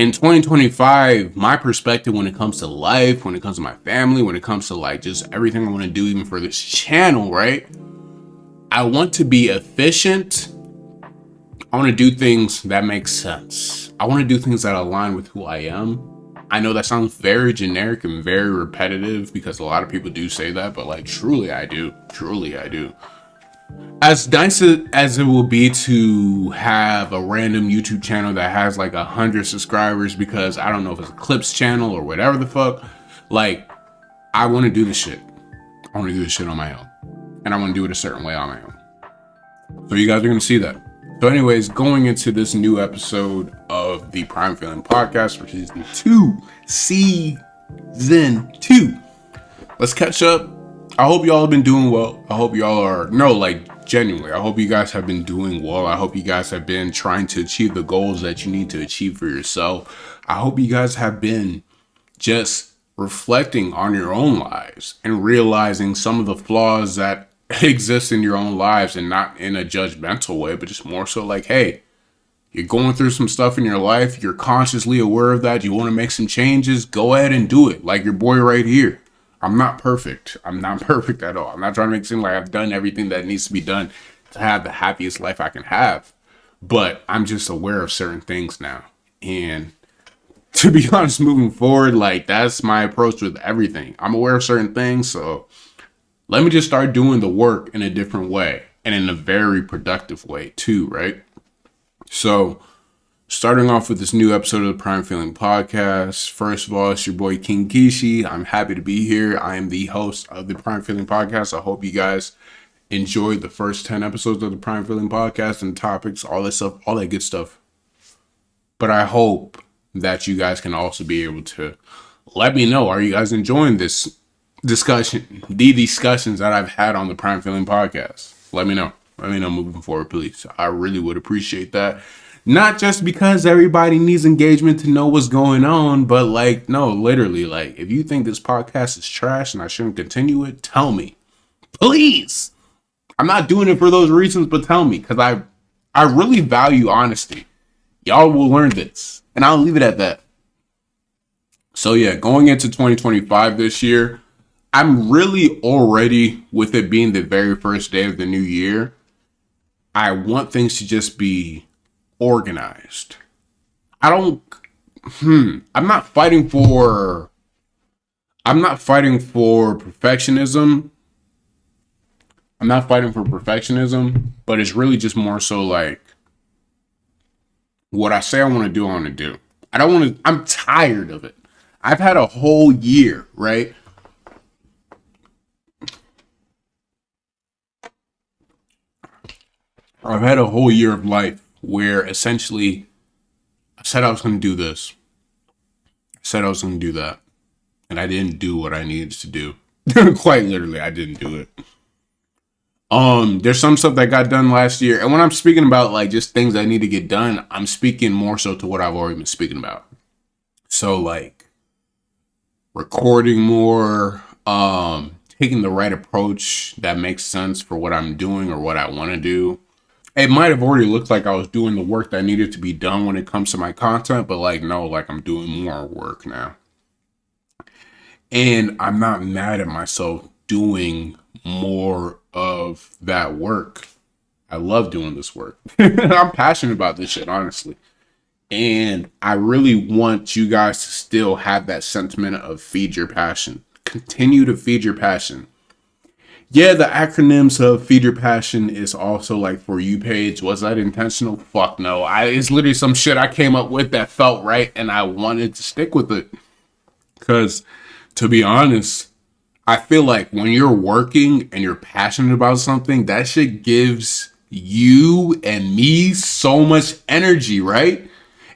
In 2025, my perspective when it comes to life, when it comes to my family, when it comes to like just everything I want to do, even for this channel, right? I want to be efficient. I want to do things that make sense. I want to do things that align with who I am. I know that sounds very generic and very repetitive because a lot of people do say that, but like truly I do. Truly I do. As nice as it will be to have a random YouTube channel that has like 100 subscribers because I don't know if it's a clips channel or whatever the fuck, like I want to do this shit. I want to do this shit on my own, and I want to do it a certain way on my own. So you guys are going to see that. So anyways, going into this new episode of the Prime Feeling Podcast for season 2. Let's catch up. I hope y'all have been doing well. I hope y'all are, genuinely, I hope you guys have been doing well. I hope you guys have been trying to achieve the goals that you need to achieve for yourself. I hope you guys have been just reflecting on your own lives and realizing some of the flaws that exist in your own lives, and not in a judgmental way, but just more so like, hey, you're going through some stuff in your life. You're consciously aware of that. You want to make some changes. Go ahead and do it. Like your boy right here. I'm not perfect. I'm not perfect at all. I'm not trying to make it seem like I've done everything that needs to be done to have the happiest life I can have. But I'm just aware of certain things now. And to be honest, moving forward, like that's my approach with everything. I'm aware of certain things. So let me just start doing the work in a different way and in a very productive way too, right? So starting off with this new episode of the Prime Feeling Podcast. First of all, it's your boy KINGxKISHI. I'm happy to be here. I am the host of the Prime Feeling Podcast. I hope you guys enjoyed the first 10 episodes of the Prime Feeling Podcast and topics, all that stuff, all that good stuff. But I hope that you guys can also be able to let me know, are you guys enjoying this discussions that I've had on the Prime Feeling Podcast? Let me know moving forward, please. I really would appreciate that. Not just because everybody needs engagement to know what's going on, but like, no, literally, like, if you think this podcast is trash and I shouldn't continue it, tell me. Please. I'm not doing it for those reasons, but tell me, because I really value honesty. Y'all will learn this, and I'll leave it at that. So yeah, going into 2025 this year, I'm really already, with it being the very first day of the new year, I want things to just be organized. I'm not fighting for perfectionism. But it's really just more so like what I say I want to do, I want to do. I'm tired of it. I've had a whole year, right? I've had a whole year of life where essentially I said I was going to do this. I said I was going to do that. And I didn't do what I needed to do. Quite literally, I didn't do it. There's some stuff that got done last year. And when I'm speaking about like just things that need to get done, I'm speaking more so to what I've already been speaking about. So like recording more, taking the right approach that makes sense for what I'm doing or what I want to do. It might have already looked like I was doing the work that needed to be done when it comes to my content, but like, no, like I'm doing more work now. And I'm not mad at myself doing more of that work. I love doing this work. I'm passionate about this shit, honestly. And I really want you guys to still have that sentiment of feed your passion. Continue to feed your passion. Yeah, the acronyms of Feed Your Passion is also like For You page. Was that intentional? Fuck no. It's literally some shit I came up with that felt right and I wanted to stick with it. Because to be honest, I feel like when you're working and you're passionate about something, that shit gives you and me so much energy, right?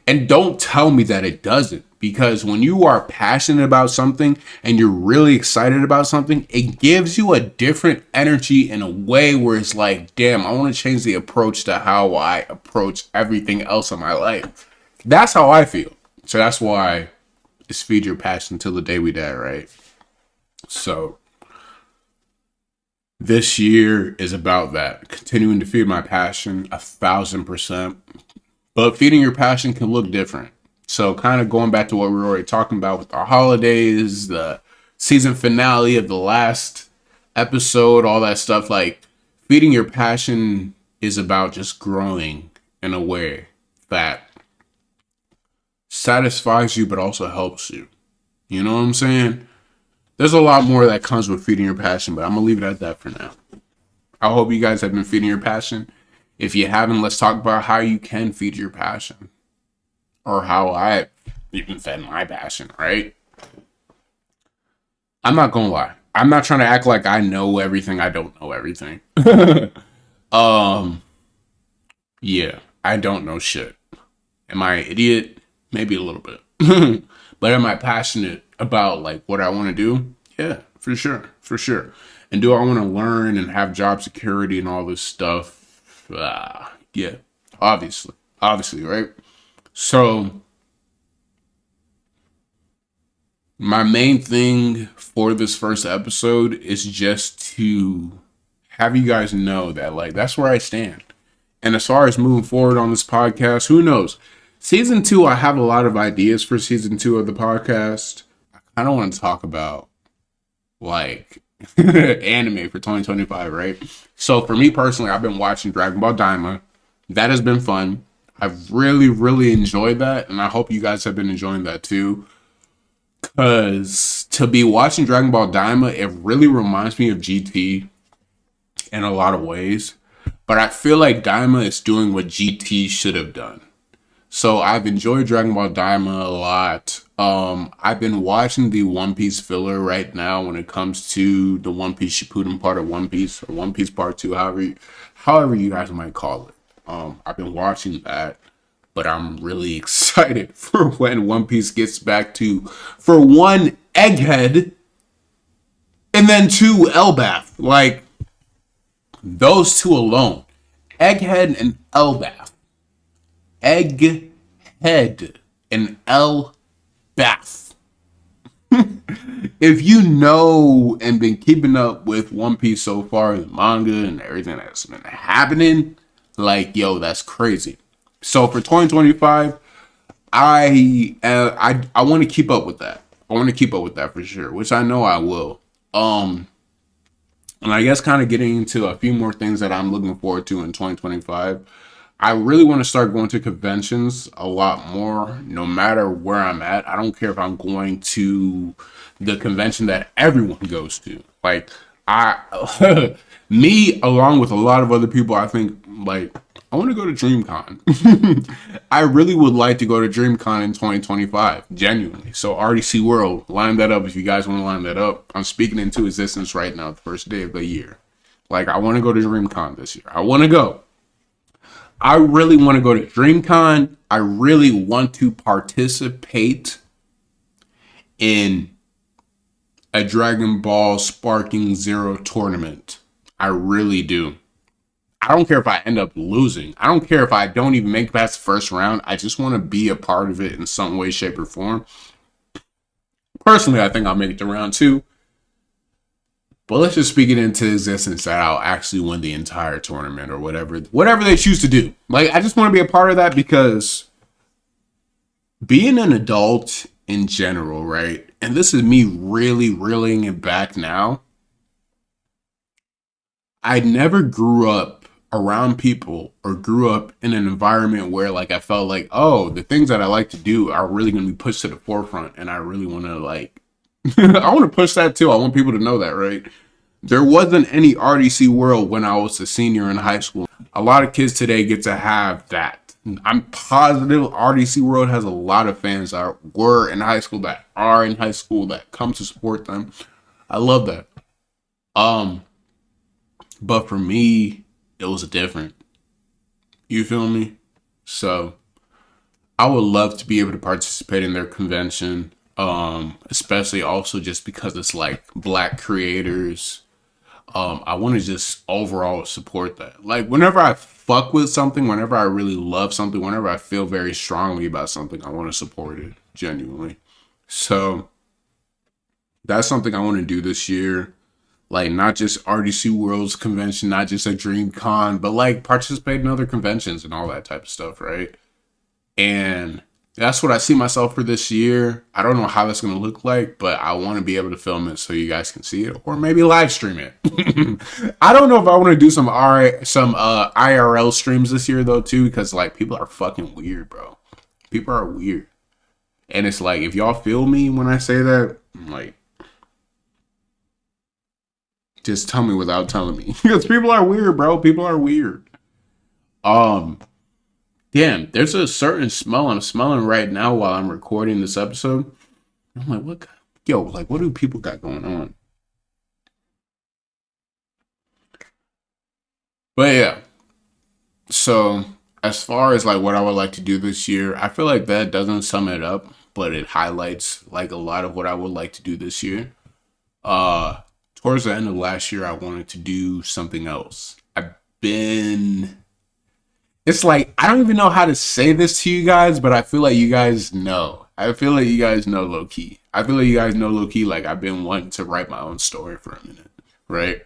And don't tell me that it doesn't. Because when you are passionate about something and you're really excited about something, it gives you a different energy in a way where it's like, damn, I want to change the approach to how I approach everything else in my life. That's how I feel. So that's why it's feed your passion till the day we die, right? So this year is about that. Continuing to feed my passion 1,000%. But feeding your passion can look different. So kind of going back to what we were already talking about with our holidays, the season finale of the last episode, all that stuff, like feeding your passion is about just growing in a way that satisfies you but also helps you. You know what I'm saying? There's a lot more that comes with feeding your passion, but I'm gonna leave it at that for now. I hope you guys have been feeding your passion. If you haven't, let's talk about how you can feed your passion, or how I even fed my passion, right? I'm not gonna lie. I'm not trying to act like I know everything. I don't know everything. um, yeah, I don't know shit. Am I an idiot? Maybe a little bit. But am I passionate about like what I want to do? Yeah, for sure, for sure. And do I want to learn and have job security and all this stuff? Yeah, obviously, right? So my main thing for this first episode is just to have you guys know that like that's where I stand. And as far as moving forward on this podcast, who knows? Season 2, I have a lot of ideas for season 2 of the podcast. I don't want to talk about like anime for 2025, right? So for me personally, I've been watching Dragon Ball Daima. That has been fun. I've really enjoyed that, and I hope you guys have been enjoying that too. Cause to be watching Dragon Ball Daima, it really reminds me of GT in a lot of ways. But I feel like Daima is doing what GT should have done. So I've enjoyed Dragon Ball Daima a lot. I've been watching the One Piece filler right now when it comes to the One Piece Shippuden part of One Piece, or One Piece Part 2, however you guys might call it. I've been watching that, but I'm really excited for when One Piece gets back to, for one, Egghead, and then two, Elbaf. Like, those two alone. Egghead and Elbaf. Egghead and Elbaf. If you know and been keeping up with One Piece so far, the manga and everything that's been happening, like, yo, that's crazy. So for 2025, I want to keep up with that. I want to keep up with that for sure, which I know I will. And I guess kind of getting into a few more things that I'm looking forward to in 2025. I really want to start going to conventions a lot more, no matter where I'm at. I don't care if I'm going to the convention that everyone goes to. Like, me, along with a lot of other people, I think, like, I want to go to DreamCon. I really would like to go to DreamCon in 2025, genuinely. So RDC World, line that up if you guys want to line that up. I'm speaking into existence right now, the first day of the year. Like, I want to go to DreamCon this year. I want to go. I really want to go to DreamCon. I really want to participate in a Dragon Ball Sparking Zero tournament. I really do. I don't care if I end up losing. I don't care if I don't even make past the first round. I just want to be a part of it in some way, shape, or form. Personally, I think I'll make it to round 2. But let's just speak it into existence that I'll actually win the entire tournament or whatever they choose to do. Like, I just want to be a part of that because being an adult in general, right? And this is me really reeling it back now. I never grew up around people or grew up in an environment where like I felt like, oh, the things that I like to do are really going to be pushed to the forefront, and I really want to like I want to push that too. I want people to know that, right? There wasn't any RDC World when I was a senior in high school. A lot of kids today get to have that. I'm positive RDC World has a lot of fans that were in high school, that are in high school, that come to support them. I love that. But for me, it was different. You feel me? So I would love to be able to participate in their convention. Especially also just because it's like black creators. I want to just overall support that. Like whenever I fuck with something, whenever I really love something, whenever I feel very strongly about something, I want to support it genuinely. So that's something I want to do this year. Like not just RDC World's convention, not just a DreamCon, but like participate in other conventions and all that type of stuff, right? And That's what I see myself for this year. I don't know how that's going to look like, but I want to be able to film it so you guys can see it, or maybe live stream it. I don't know if I want to do some IRL streams this year though too, because like people are fucking weird, bro. People are weird, and it's like if y'all feel me when I say that, like just tell me without telling me, because people are weird, bro. People are weird. Um, Damn, there's a certain smell I'm smelling right now while I'm recording this episode. I'm like, what? Yo, like, what do people got going on? But yeah, so as far as like what I would like to do this year, I feel like that doesn't sum it up, but it highlights like a lot of what I would like to do this year. Uh, Towards the end of last year, I wanted to do something else. I've been it's like I don't even know how to say this to you guys, but I feel like you guys know. I feel like you guys know low key. I feel like you guys know low key. Like I've been wanting to write my own story for a minute, right?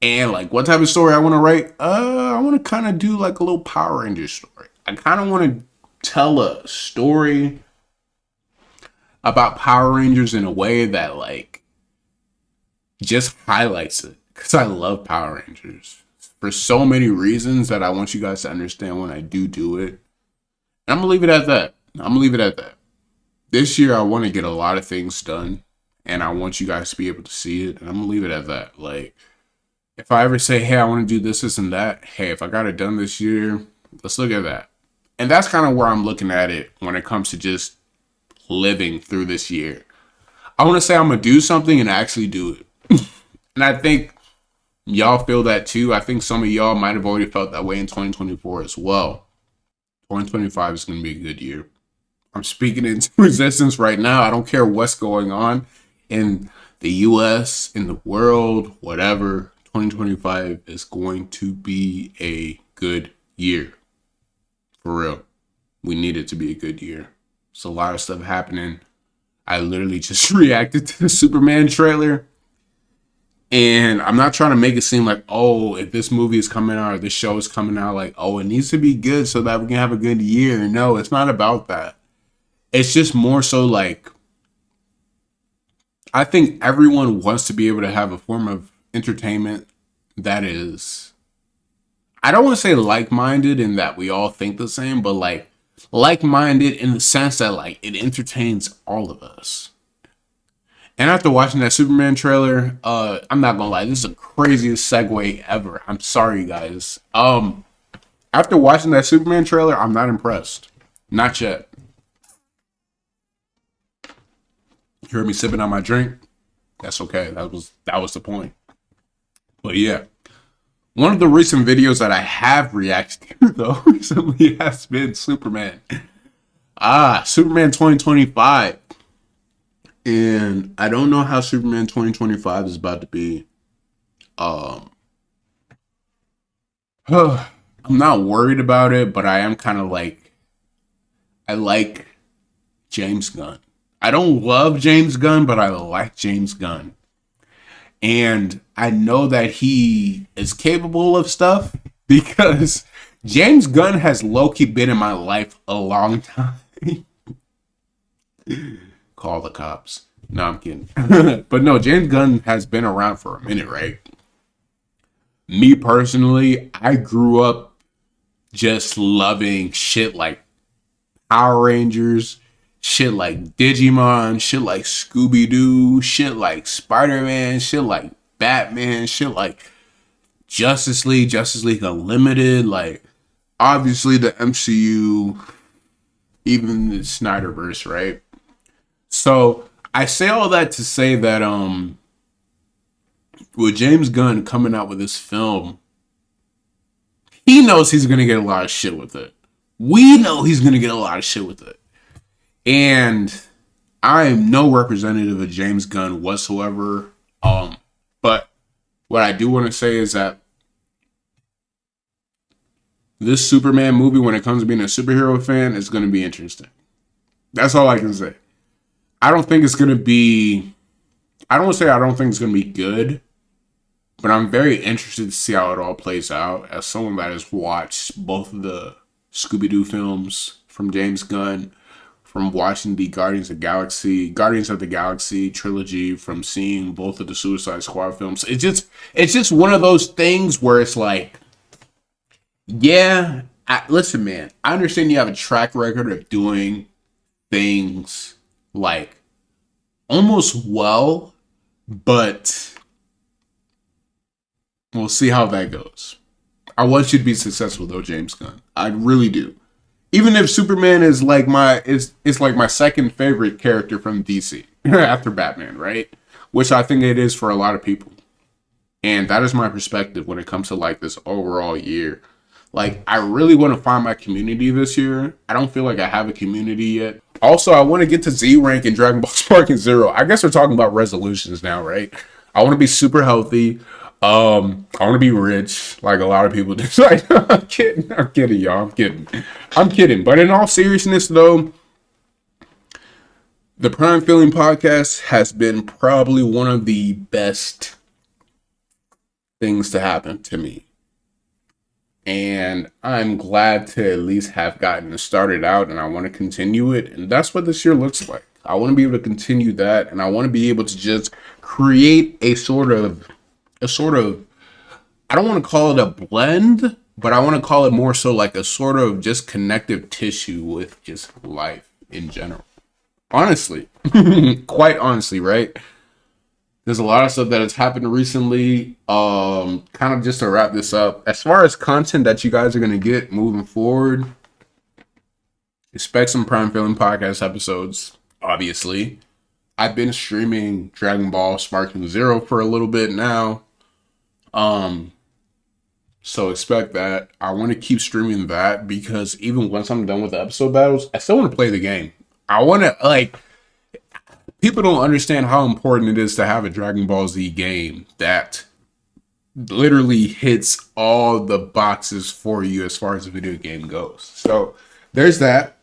And like what type of story I want to write? I want to kind of do like a little Power Ranger story. I kind of want to tell a story about Power Rangers in a way that like just highlights it because I love Power Rangers for so many reasons that I want you guys to understand when I do it. And I'm gonna leave it at that. I'm gonna leave it at that. This year, I want to get a lot of things done, and I want you guys to be able to see it. And I'm gonna leave it at that. Like, if I ever say, "Hey, I want to do this and that," hey, if I got it done this year, let's look at that. And that's kind of where I'm looking at it when it comes to just living through this year. I want to say I'm gonna do something and actually do it. And I think y'all feel that too. I think some of y'all might have already felt that way in 2024 as well. 2025 is going to be a good year. I'm speaking into existence right now. I don't care what's going on in the US, in the world, whatever. 2025 is going to be a good year. For real. We need it to be a good year. There's a lot of stuff happening. I literally just reacted to the Superman trailer. And I'm not trying to make it seem like, oh, if this movie is coming out or this show is coming out, like, oh, it needs to be good so that we can have a good year. No, it's not about that. It's just more so like, I think everyone wants to be able to have a form of entertainment that is, I don't want to say like-minded in that we all think the same, but like-minded in the sense that like it entertains all of us. And after watching that Superman trailer, I'm not gonna lie, this is the craziest segue ever. I'm sorry, guys. After watching that Superman trailer, I'm not impressed. Not yet. You heard me sipping on my drink? That's okay. That was the point. But yeah. One of the recent videos that I have reacted to though recently has been Superman. Superman 2025. And I don't know how Superman 2025 is about to be. I'm not worried about it, but I am kind of like, I like James Gunn. I don't love James Gunn, but I like James Gunn. And I know that he is capable of stuff because James Gunn has low-key been in my life a long time. Call the cops. No, I'm kidding. But no, James Gunn has been around for a minute, right? Me personally, I grew up just loving shit like Power Rangers, shit like Digimon, shit like Scooby-Doo, shit like Spider-Man, shit like Batman, shit like Justice League Unlimited, like obviously the MCU, even the Snyderverse, right? So I say all that to say that with James Gunn coming out with this film, he knows he's gonna get a lot of shit with it. We know he's gonna get a lot of shit with it. And I am no representative of James Gunn whatsoever. But what I do want to say is that this Superman movie, when it comes to being a superhero fan, is going to be interesting. That's all I can say. I don't think it's going to be, I don't want to say I don't think it's going to be good, but I'm very interested to see how it all plays out as someone that has watched both of the Scooby-Doo films from James Gunn. from watching the Guardians of the Galaxy trilogy, from seeing both of the Suicide Squad films. It's just one of those things where it's like, yeah, listen, man, I understand you have a track record of doing things like almost well, but we'll see how that goes. I want you to be successful though, James Gunn. I really do. Even if Superman is like my second favorite character from DC after Batman, right? Which I think it is for a lot of people. And that is my perspective when it comes to like this overall year. Like, I really want to find my community this year. I don't feel like I have a community yet. Also, I want to get to Z rank in Dragon Ball Sparking Zero. I guess we're talking about resolutions now, right? I want to be super healthy. I want to be rich, like a lot of people do. Like, I'm kidding, y'all. I'm kidding. But in all seriousness, though, the Prime Feeling podcast has been probably one of the best things to happen to me. And I'm glad to at least have gotten it started out, and I want to continue it. And that's what this year looks like. I want to be able to continue that, and I want to be able to just create a sort of, I don't want to call it a blend, but I want to call it more so like a sort of just connective tissue with just life in general. Honestly, quite honestly, right? There's a lot of stuff that has happened recently. Kind of just to wrap this up, as far as content that you guys are going to get moving forward, expect some Prime Feeling podcast episodes, obviously. I've been streaming Dragon Ball Sparking Zero for a little bit now. So expect that. I want to keep streaming that because even once I'm done with the episode battles, I still want to play the game. I want to, like, people don't understand how important it is to have a Dragon Ball Z game that literally hits all the boxes for you as far as the video game goes. So there's that.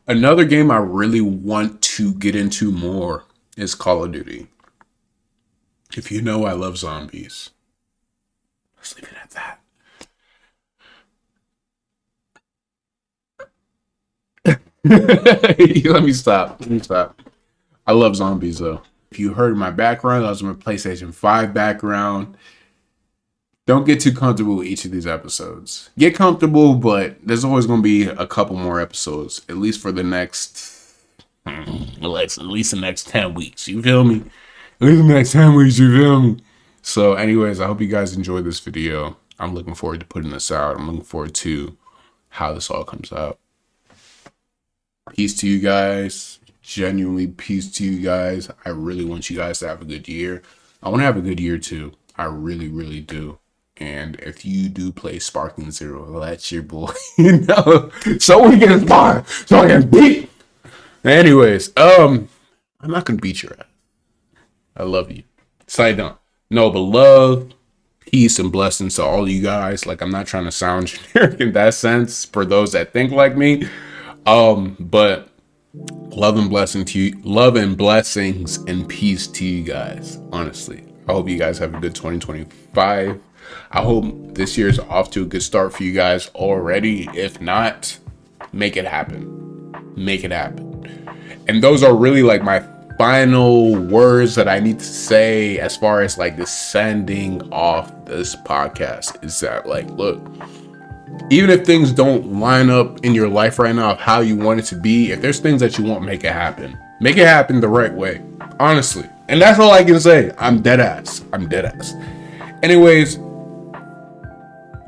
Another game I really want to get into more is Call of Duty. If you know, I love zombies. Let's leave it at that. Let me stop. I love zombies though. If you heard my background, I was in my PlayStation 5 background. Don't get too comfortable with each of these episodes. Get comfortable, but there's always going to be a couple more episodes, at least for the next, at least the next 10 weeks. You feel me? At least the next 10 weeks, you feel me? So anyways, I hope you guys enjoyed this video. I'm looking forward to putting this out. I'm looking forward to how this all comes out. Peace to you guys. Genuinely peace to you guys. I really want you guys to have a good year. I want to have a good year too. I really, really do. And if you do play Sparking Zero, that's your boy. You know, so we can spark, so I can beat. Anyways, I'm not gonna beat your ass. I love you. Side down. No, but love, peace, and blessings to all you guys. Like, I'm not trying to sound generic in that sense for those that think like me. But love and blessings and peace to you guys. Honestly, I hope you guys have a good 2025. I hope this year is off to a good start for you guys already. If not, make it happen. Make it happen. And those are really like my final words that I need to say as far as like the sending off this podcast is that, like, look, even if things don't line up in your life right now of how you want it to be, if there's things that you want, make it happen. Make it happen the right way. Honestly. And that's all I can say. I'm dead ass. Anyways,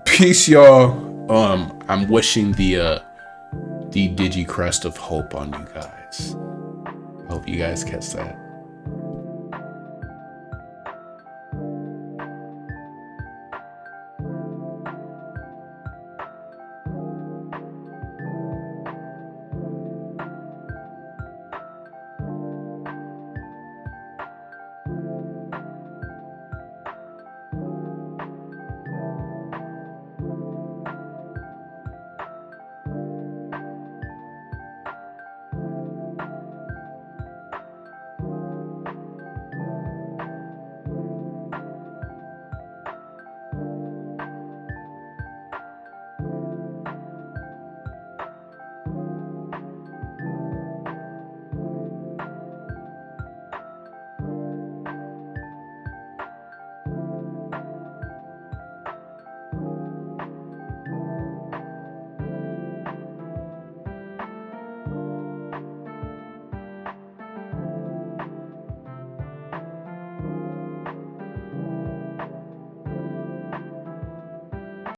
peace, y'all. I'm wishing the Digi crest of hope on you guys. Hope you guys catch that.